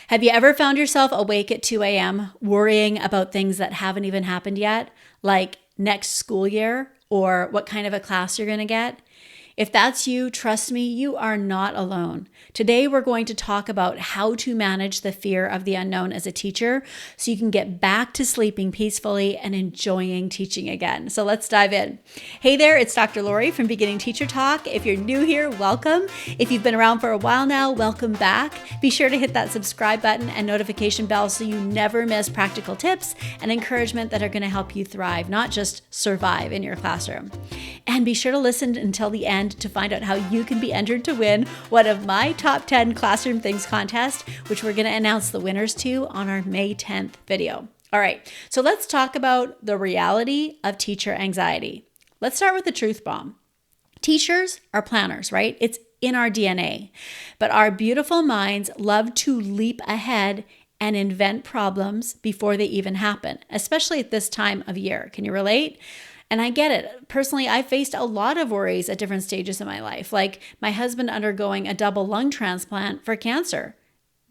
Have you ever found yourself awake at 2 a.m. worrying about things that haven't even happened yet, like next school year or what kind of a class you're going to get? If that's you, trust me, you are not alone. Today, we're going to talk about how to manage the fear of the unknown as a teacher so you can get back to sleeping peacefully and enjoying teaching again. So let's dive in. Hey there, it's Dr. Lori from Beginning Teacher Talk. If you're new here, welcome. If you've been around for a while now, welcome back. Be sure to hit that subscribe button and notification bell so you never miss practical tips and encouragement that are going to help you thrive, not just survive in your classroom. And be sure to listen until the end to find out how you can be entered to win one of my top 10 classroom things contest, which we're going to announce the winners to on our May 10th video. All right, so let's talk about the reality of teacher anxiety. Let's start with the truth bomb. Teachers are planners, right? It's in our DNA, but our beautiful minds love to leap ahead and invent problems before they even happen, especially at this time of year. Can you relate? And I get it. Personally, I faced a lot of worries at different stages in my life, like my husband undergoing a double lung transplant for cancer.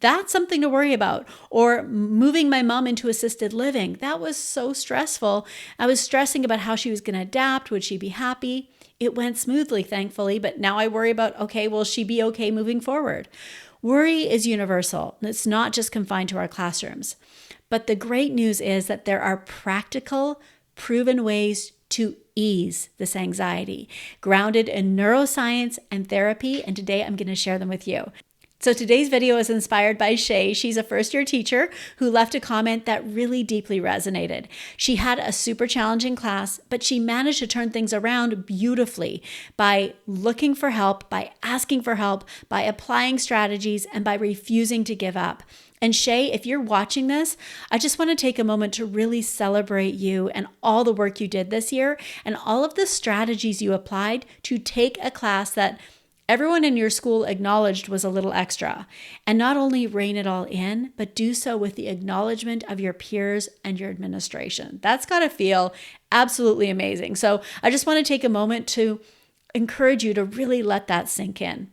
That's something to worry about. Or moving my mom into assisted living. That was so stressful. I was stressing about how she was going to adapt. Would she be happy? It went smoothly, thankfully, but now I worry about, okay, will she be okay moving forward? Worry is universal. It's not just confined to our classrooms. But the great news is that there are practical, proven ways to ease this anxiety, grounded in neuroscience and therapy, and today I'm going to share them with you. So today's video is inspired by Shay. She's a first-year teacher who left a comment that really deeply resonated. She had a super challenging class, but she managed to turn things around beautifully by looking for help, by asking for help, by applying strategies, and by refusing to give up. And Shay, if you're watching this, I just want to take a moment to really celebrate you and all the work you did this year and all of the strategies you applied to take a class that everyone in your school acknowledged was a little extra, and not only rein it all in, but do so with the acknowledgement of your peers and your administration. That's got to feel absolutely amazing. So I just want to take a moment to encourage you to really let that sink in.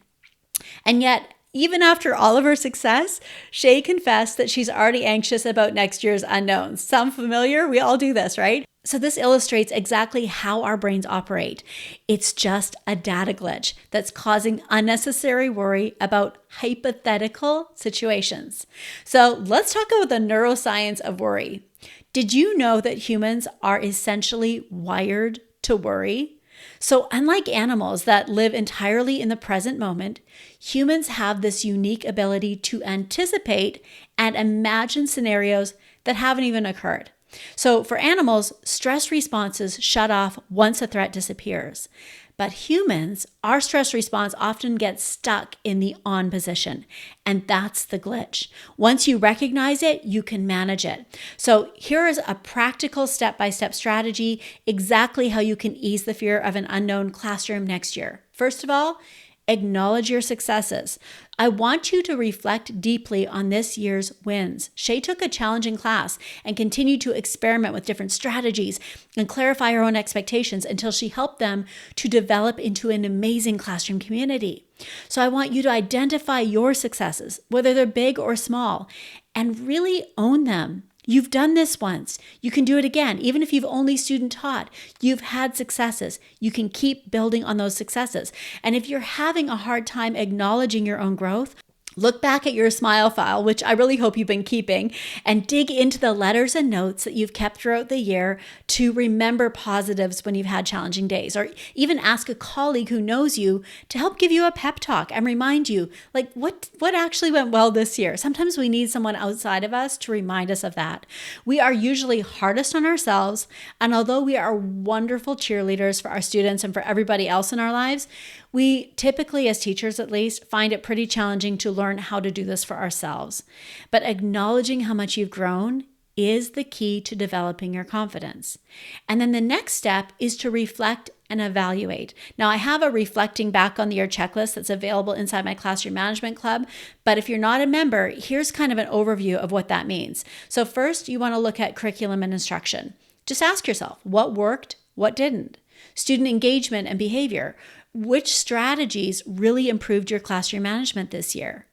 And yet, even after all of her success, Shay confessed that she's already anxious about next year's unknowns. Sound familiar? We all do this, right? So this illustrates exactly how our brains operate. It's just a data glitch that's causing unnecessary worry about hypothetical situations. So let's talk about the neuroscience of worry. Did you know that humans are essentially wired to worry? So unlike animals that live entirely in the present moment, humans have this unique ability to anticipate and imagine scenarios that haven't even occurred. So for animals, stress responses shut off once a threat disappears. But humans, our stress response often gets stuck in the on position, and that's the glitch. Once you recognize it, you can manage it. So here is a practical step-by-step strategy, exactly how you can ease the fear of an unknown classroom next year. First of all, acknowledge your successes. I want you to reflect deeply on this year's wins. Shay took a challenging class and continued to experiment with different strategies and clarify her own expectations until she helped them to develop into an amazing classroom community. So I want you to identify your successes, whether they're big or small, and really own them. You've done this once. You can do it again. Even if you've only student taught, you've had successes. You can keep building on those successes. And if you're having a hard time acknowledging your own growth, look back at your smile file, which I really hope you've been keeping, and dig into the letters and notes that you've kept throughout the year to remember positives when you've had challenging days, or even ask a colleague who knows you to help give you a pep talk and remind you, like, what actually went well this year. Sometimes we need someone outside of us to remind us of that. We are usually hardest on ourselves, and although we are wonderful cheerleaders for our students and for everybody else in our lives, we typically, as teachers at least, find it pretty challenging to learn how to do this for ourselves. But acknowledging how much you've grown is the key to developing your confidence. And then the next step is to reflect and evaluate. Now, I have a reflecting back on the year checklist that's available inside my Classroom Management Club. But if you're not a member, here's kind of an overview of what that means. So first, you want to look at curriculum and instruction. Just ask yourself, what worked, what didn't? Student engagement and behavior. Which strategies really improved your classroom management this year?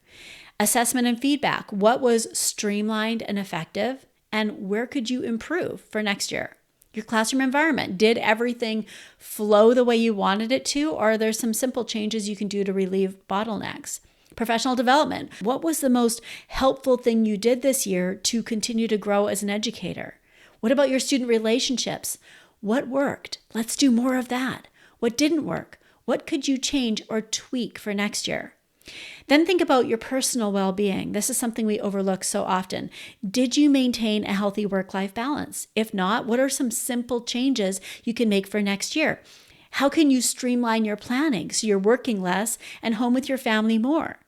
Assessment and feedback. What was streamlined and effective? And where could you improve for next year? Your classroom environment. Did everything flow the way you wanted it to? Or are there some simple changes you can do to relieve bottlenecks? Professional development. What was the most helpful thing you did this year to continue to grow as an educator? What about your student relationships? What worked? Let's do more of that. What didn't work? What could you change or tweak for next year? Then think about your personal well-being. This is something we overlook so often. Did you maintain a healthy work-life balance? If not, what are some simple changes you can make for next year? How can you streamline your planning so you're working less and home with your family more?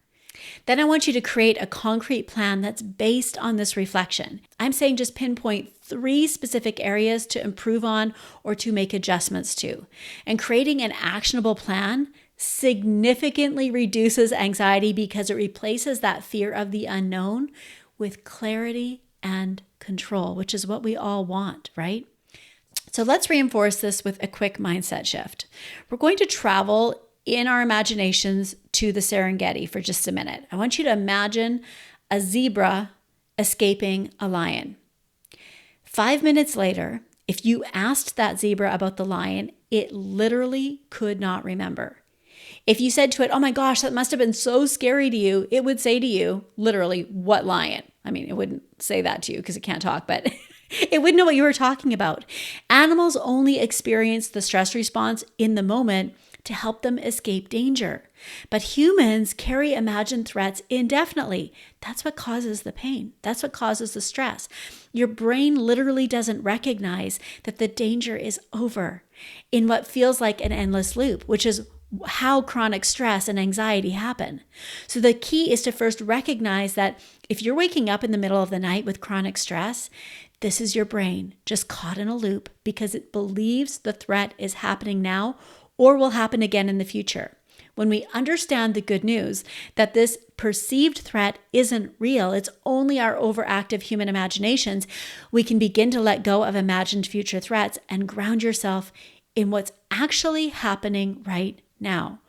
Then I want you to create a concrete plan that's based on this reflection. I'm saying just pinpoint 3 specific areas to improve on or to make adjustments to. And creating an actionable plan significantly reduces anxiety because it replaces that fear of the unknown with clarity and control, which is what we all want, right? So let's reinforce this with a quick mindset shift. We're going to travel in our imaginations to the Serengeti for just a minute. I want you to imagine a zebra escaping a lion. 5 minutes later, if you asked that zebra about the lion, it literally could not remember. If you said to it, "Oh my gosh, that must have been so scary to you," it would say to you, literally, "What lion?" I mean, it wouldn't say that to you because it can't talk, but it wouldn't know what you were talking about. Animals only experience the stress response in the moment to help them escape danger. But humans carry imagined threats indefinitely. That's what causes the pain. That's what causes the stress. Your brain literally doesn't recognize that the danger is over in what feels like an endless loop, which is how chronic stress and anxiety happen. So the key is to first recognize that if you're waking up in the middle of the night with chronic stress, this is your brain just caught in a loop because it believes the threat is happening now or will happen again in the future. When we understand the good news that this perceived threat isn't real, it's only our overactive human imaginations, we can begin to let go of imagined future threats and ground yourself in what's actually happening right now.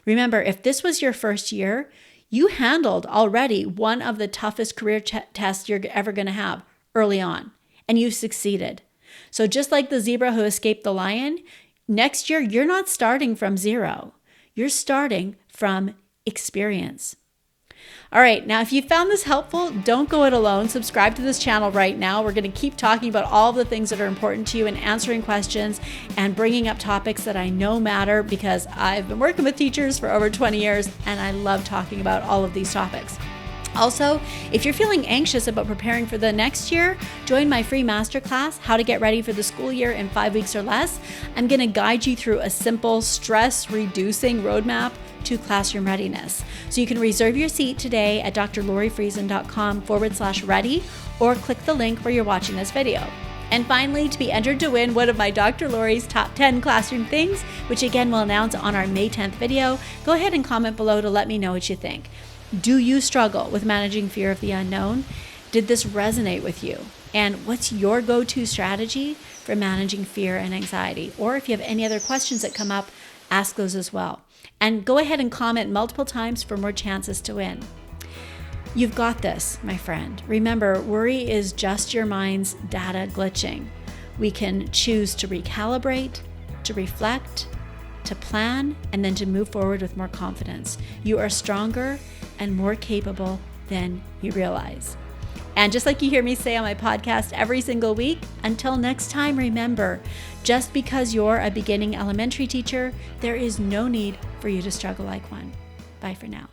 Remember, if this was your first year, you handled already one of the toughest career tests you're ever going to have early on, and you succeeded. So just like the zebra who escaped the lion, next year, you're not starting from zero. You're starting from experience. All right, now if you found this helpful, don't go it alone. Subscribe to this channel right now. We're going to keep talking about all the things that are important to you and answering questions and bringing up topics that I know matter because I've been working with teachers for over 20 years and I love talking about all of these topics. Also, if you're feeling anxious about preparing for the next year, join my free masterclass, How to Get Ready for the School Year in 5 weeks or less. I'm going to guide you through a simple stress-reducing roadmap to classroom readiness. So you can reserve your seat today at drlorifriesen.com/ready or click the link where you're watching this video. And finally, to be entered to win one of my Dr. Lori's top 10 classroom things, which again we'll announce on our May 10th video, go ahead and comment below to let me know what you think. Do you struggle with managing fear of the unknown? Did this resonate with you? And what's your go-to strategy for managing fear and anxiety? Or if you have any other questions that come up, ask those as well. And go ahead and comment multiple times for more chances to win. You've got this, my friend. Remember, worry is just your mind's data glitching. We can choose to recalibrate, to reflect, to plan, and then to move forward with more confidence. You are stronger and more capable than you realize. And just like you hear me say on my podcast every single week, until next time, remember, just because you're a beginning elementary teacher, there is no need for you to struggle like one. Bye for now.